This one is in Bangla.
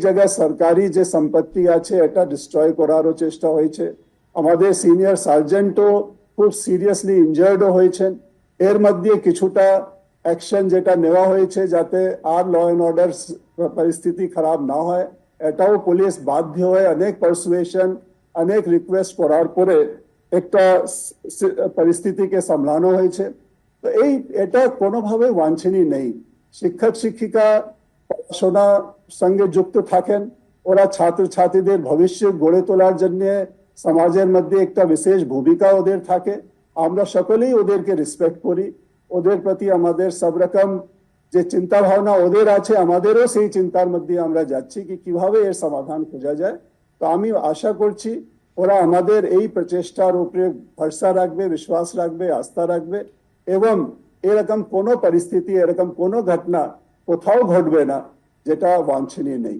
জায়গায় সরকারি যে সম্পত্তি আছে এটা ডিস্ট্রয় করারও চেষ্টা হয়েছে। আমাদের সিনিয়র সার্জেন্টও খুব সিরিয়াসলি ইনজার্ডও হয়েছেন। এর মধ্যে কিছুটা অ্যাকশন যেটা নেওয়া হয়েছে যাতে আর ল অ্যান্ড অর্ডার পরিস্থিতি খারাপ না হয়, এটাও পুলিশ বাধ্য হয়ে অনেক পারসুয়েশন, অনেক রিকোয়েস্ট করার পরে একটা পরিস্থিতিকে সামলানো হয়েছে। তো এটা কোনোভাবে বাঞ্ছনীয় নেই। শিক্ষক শিক্ষিকা পড়াশোনার সঙ্গে যুক্ত থাকেন, ওরা ছাত্রছাত্রীদের ভবিষ্যৎ গড়ে তোলার জন্য সমাজের মধ্যে একটা বিশেষ ভূমিকা ওদের থাকে। আমরা সকলেই ওদেরকে রেসপেক্ট করি, ওদের প্রতি আমাদের সব রকম যে চিন্তা ভাবনা ওদের আছে, আমাদেরও সেই চিন্তার মধ্যে আমরা যাচ্ছি কি কিভাবে এর সমাধান খোঁজা যায়। তো আমি আশা করছি ওরা আমাদের এই প্রচেষ্টার উপরে ভরসা রাখবে, বিশ্বাস রাখবে, আস্থা রাখবে এবং এরকম কোনো পরিস্থিতি, এরকম কোনো ঘটনা কোথাও ঘটবে না যেটা বাঞ্ছনীয় নেই।